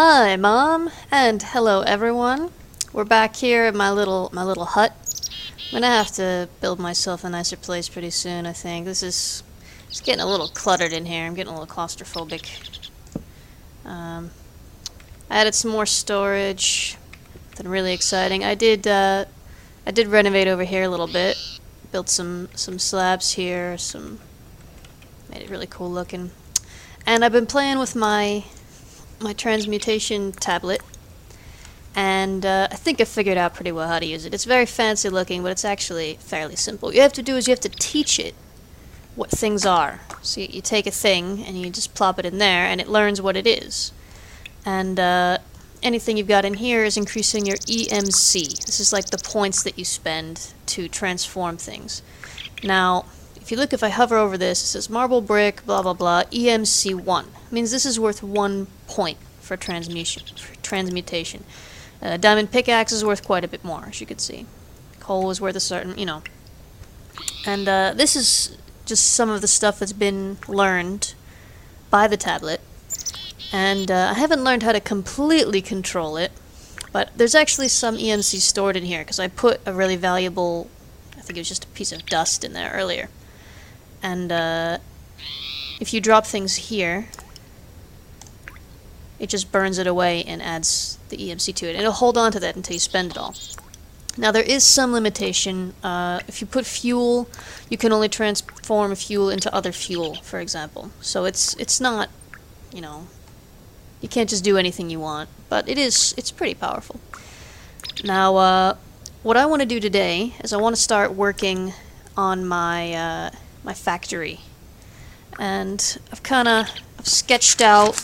Hi, Mom, and hello, everyone. We're back here at my little hut. I'm gonna have to build myself a nicer place pretty soon, I think. This is just getting a little cluttered in here. I'm getting a little claustrophobic. I added some more storage. Nothing really exciting. I did renovate over here a little bit. Built some slabs here. Made it really cool looking. And I've been playing with my Transmutation tablet, and I think I figured out pretty well how to use it. It's very fancy looking, but it's actually fairly simple. What you have to do is you have to teach it what things are. So you take a thing and you just plop it in there, and it learns what it is. And anything you've got in here is increasing your EMC. This is like the points that you spend to transform things. Now, if I hover over this, it says marble brick, blah blah blah, EMC 1. It means this is worth 1 point for transmutation. Diamond pickaxe is worth quite a bit more, as you can see. Coal is worth a certain, And this is just some of the stuff that's been learned by the tablet. And I haven't learned how to completely control it, but there's actually some EMC stored in here, because I put a really valuable, I think it was just a piece of dust in there earlier. And if you drop things here, it just burns it away and adds the EMC to it. It'll hold on to that until you spend it all. Now there is some limitation. If you put fuel, you can only transform fuel into other fuel, for example. So it's not, you can't just do anything you want, but it's pretty powerful. Now what I want to do today is I want to start working on my my factory, and I've sketched out.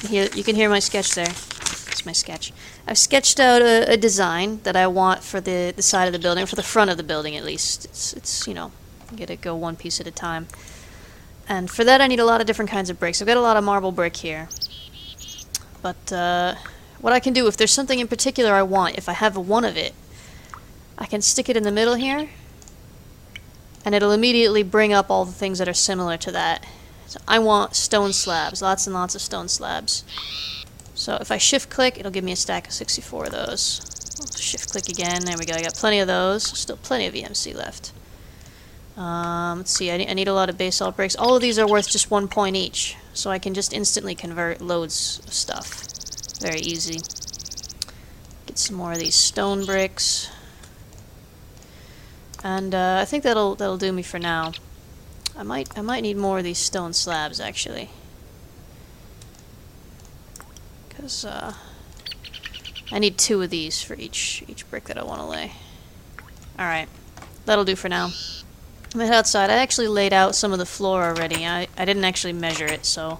Here you can hear my sketch there. It's my sketch. I've sketched out a design that I want for the side of the building, for the front of the building at least. It's get it go one piece at a time. And for that I need a lot of different kinds of bricks. I've got a lot of marble brick here. But what I can do, if there's something in particular I want, if I have one of it, I can stick it in the middle here, and it'll immediately bring up all the things that are similar to that. So I want stone slabs, lots and lots of stone slabs. So if I shift click, it'll give me a stack of 64 of those. Shift click again, there we go, I got plenty of those. Still plenty of EMC left. Let's see, I need a lot of basalt bricks. All of these are worth just 1 point each, so I can just instantly convert loads of stuff. Very easy. Get some more of these stone bricks. And I think that'll do me for now. I might need more of these stone slabs actually, because I need 2 of these for each brick that I want to lay. All right, that'll do for now. I'm head outside. I actually laid out some of the floor already. I didn't actually measure it, so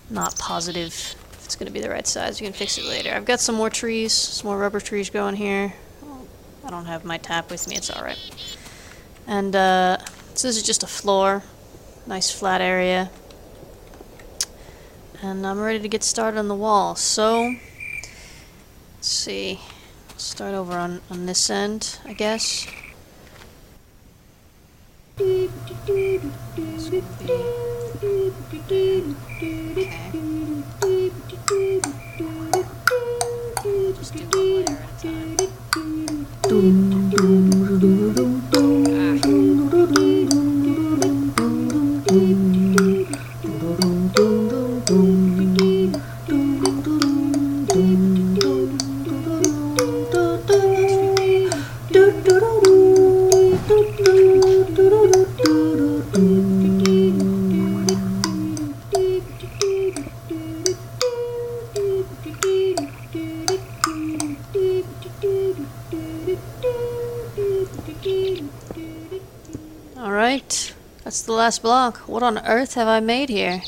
I'm not positive if it's going to be the right size. We can fix it later. I've got some more trees, some more rubber trees growing here. I don't have my tap with me, it's alright. And so this is just a floor, nice flat area. And I'm ready to get started on the wall. So, let's see, start over on this end, I guess. Okay. Just do 1 layer at a time. Alright, that's the last block. What on earth have I made here?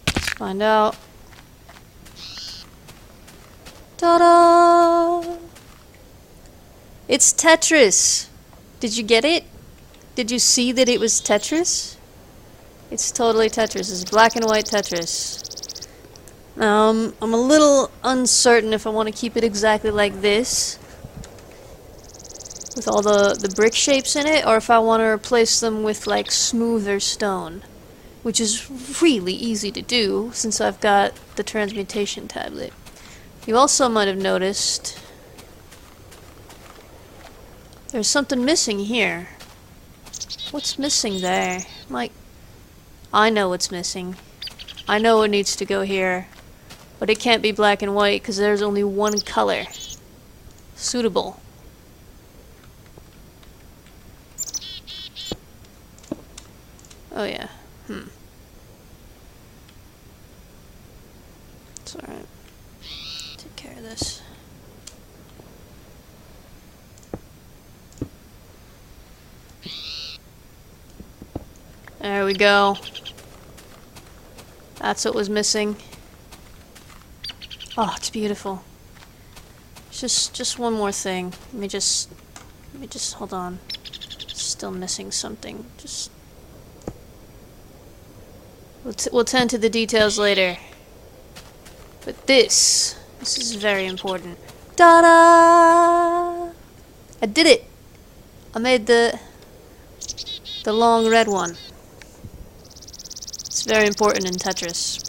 Let's find out. Ta-da! It's Tetris! Did you get it? Did you see that it was Tetris? It's totally Tetris. It's black and white Tetris. I'm a little uncertain if I want to keep it exactly like this, with all the brick shapes in it, or if I want to replace them with like smoother stone. which is really easy to do since I've got the Transmutation tablet. You also might have noticed there's something missing here. What's missing there? Mike, I know what's missing. I know it needs to go here, but it can't be black and white because there's only one color suitable. Oh yeah. It's alright. Take care of this. There we go. That's what was missing. Oh, it's beautiful. Just one more thing. Let me just hold on. Still missing something. We'll tend to the details later. But this is very important. Ta-da! I did it! I made the long red one. It's very important in Tetris.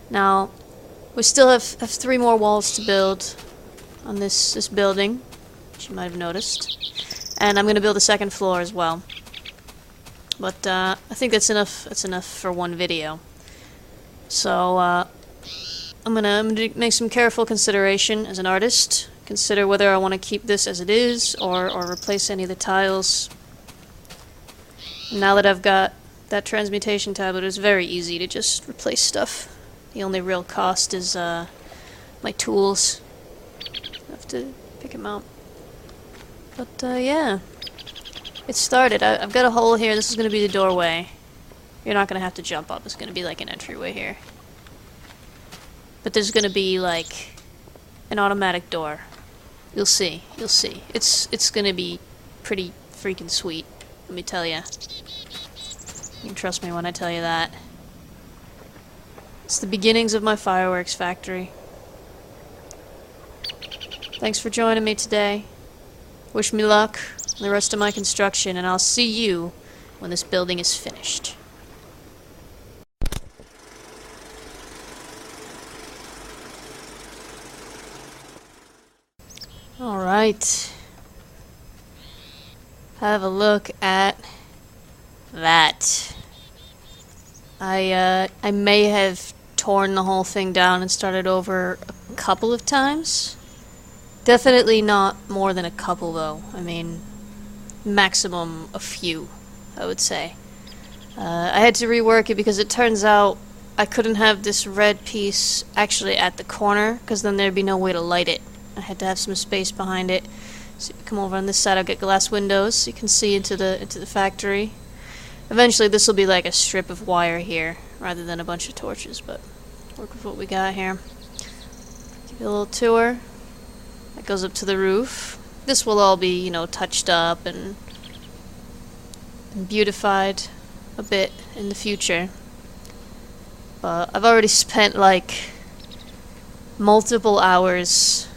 Now, we still have 3 more walls to build on this building, which you might have noticed. And I'm going to build a 2nd floor as well. But I think that's enough. That's enough for one video. So I'm gonna make some careful consideration as an artist. Consider whether I want to keep this as it is or replace any of the tiles. Now that I've got that Transmutation tablet, it's very easy to just replace stuff. The only real cost is my tools. I have to pick them out. But yeah. It started. I've got a hole here. This is going to be the doorway. You're not going to have to jump up. It's going to be like an entryway here. But there's going to be like an automatic door. You'll see. You'll see. It's going to be pretty freaking sweet. Let me tell you. You can trust me when I tell you that. It's the beginnings of my fireworks factory. Thanks for joining me today. Wish me luck the rest of my construction, and I'll see you when this building is finished. Alright. Have a look at that. I may have torn the whole thing down and started over a couple of times. Definitely not more than a couple, though. I mean, maximum a few, I would say. I had to rework it because it turns out I couldn't have this red piece actually at the corner, because then there'd be no way to light it. I had to have some space behind it. So you come over on this side, I'll get glass windows so you can see into the factory. Eventually this will be like a strip of wire here, rather than a bunch of torches, but work with what we got here. Give you a little tour. That goes up to the roof. This will all be, you know, touched up and beautified a bit in the future. But I've already spent like multiple hours.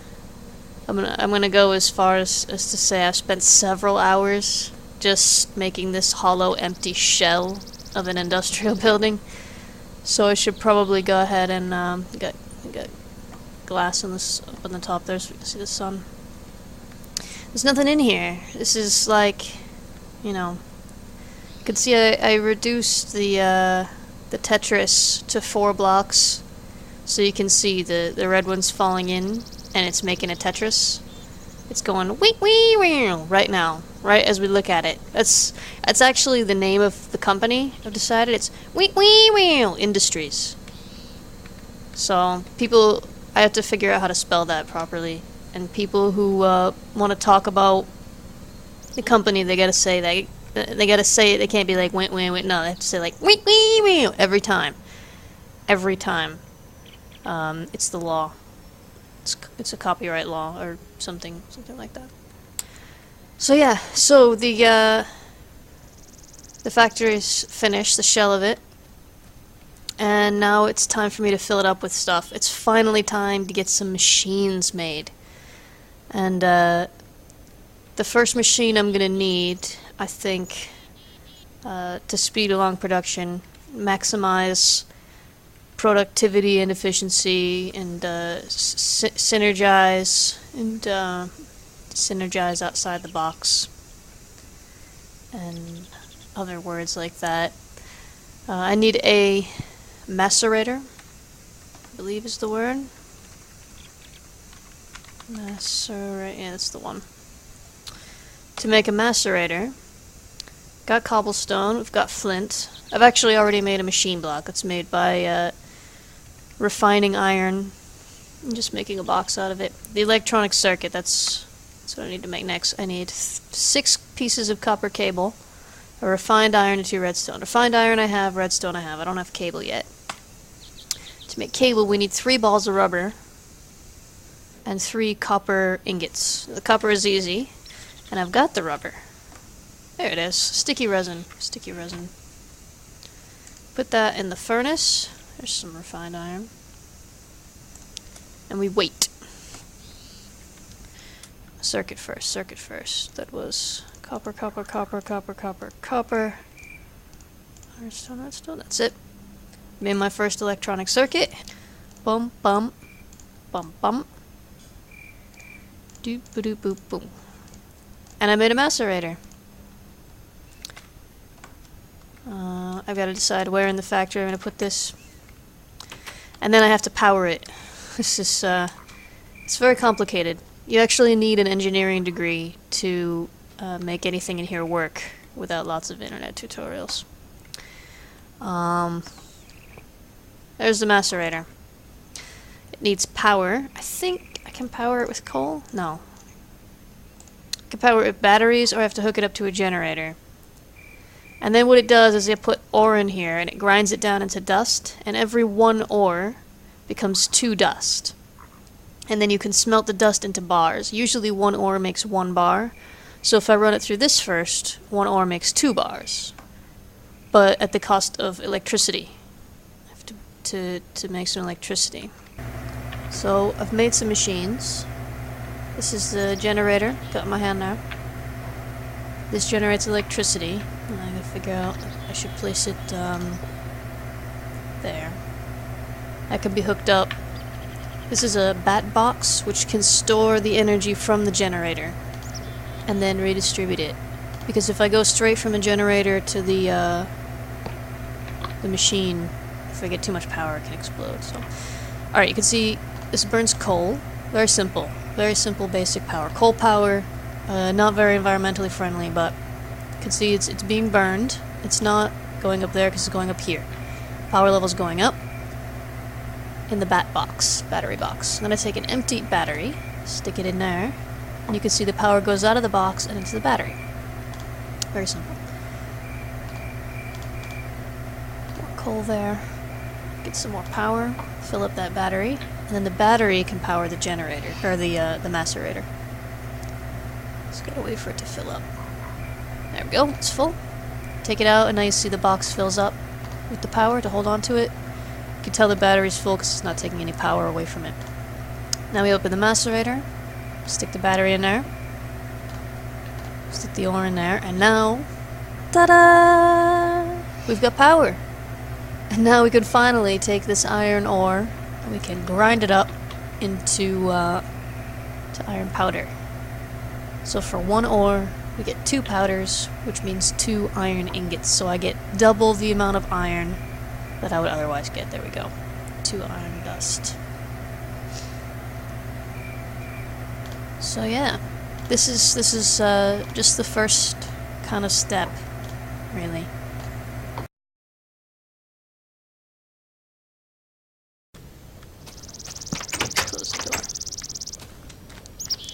I'm gonna go as far as to say I've spent several hours just making this hollow, empty shell of an industrial building. So I should probably go ahead and get glass on this up on the top there so we can see the sun. There's nothing in here. This is like, you know, you can see I reduced the Tetris to 4 blocks, so you can see the red one's falling in, and it's making a Tetris. It's going wee wee wee right now, right as we look at it. That's actually the name of the company. I've decided it's wee wee wee Industries. So people, I have to figure out how to spell that properly. And people who want to talk about the company, they gotta say that. They gotta say it. They can't be like wait wait wait. No, they have to say like wee wee wee every time. Every time. It's the law. It's a copyright law or something like that. So yeah. So the factory's finished, the shell of it, and now it's time for me to fill it up with stuff. It's finally time to get some machines made. And the first machine I'm gonna need, I think, to speed along production, maximize productivity and efficiency, and synergize outside the box, and other words like that. I need a macerator, I believe is the word. Macerator, yeah, that's the one. To make a macerator, got cobblestone, we've got flint. I've actually already made a machine block. It's made by refining iron and just making a box out of it. The electronic circuit, that's what I need to make next. I need 6 pieces of copper cable, a refined iron, and 2 redstone. Refined iron I have, redstone I have. I don't have cable yet. To make cable, we need 3 balls of rubber and 3 copper ingots. The copper is easy, and I've got the rubber. There it is. Sticky resin. Sticky resin. Put that in the furnace. There's some refined iron. And we wait. Circuit first, circuit first. That was copper, copper, copper, copper, copper, copper. Redstone, redstone. That's it. Made my first electronic circuit. Bum, bum, bum, bum. Doop, ba doop, boop, boom. And I made a macerator. I've got to decide where in the factory I'm going to put this. And then I have to power it. This is, it's very complicated. You actually need an engineering degree to make anything in here work without lots of internet tutorials. There's the macerator. It needs power. I think I can power it with coal? No. I can power it with batteries, or I have to hook it up to a generator. And then what it does is it put ore in here, and it grinds it down into dust, and every 1 ore becomes 2 dust. And then you can smelt the dust into bars. Usually 1 ore makes 1 bar, so if I run it through this first, 1 ore makes 2 bars. But at the cost of electricity. I have to make some electricity. So I've made some machines. This is the generator, got in my hand now. This generates electricity. And I gotta figure out, I should place it there. That can be hooked up. This is a bat box, which can store the energy from the generator and then redistribute it. Because if I go straight from a generator to the machine, if I get too much power, it can explode. So, alright, you can see this burns coal. Very simple, basic power. Coal power, not very environmentally friendly, but you can see it's being burned. It's not going up there because it's going up here. Power level's going up in the battery box. I'm gonna take an empty battery, stick it in there, and you can see the power goes out of the box and into the battery. Very simple. More coal there. Get some more power, fill up that battery, and then the battery can power the generator, or the macerator. Just gotta wait for it to fill up. There we go, it's full. Take it out, and now you see the box fills up with the power to hold on to it. You can tell the battery's full because it's not taking any power away from it. Now we open the macerator, stick the battery in there, stick the ore in there, and now, ta-da! We've got power! And now we can finally take this iron ore, and we can grind it up into to iron powder. So for 1 ore, we get 2 powders, which means 2 iron ingots. So I get double the amount of iron that I would otherwise get. There we go. 2 iron dust. So yeah, this is just the first kind of step, really. Close the door.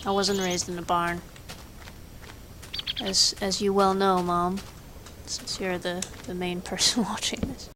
I wasn't raised in a barn. As you well know, Mom, since you're the main person watching this.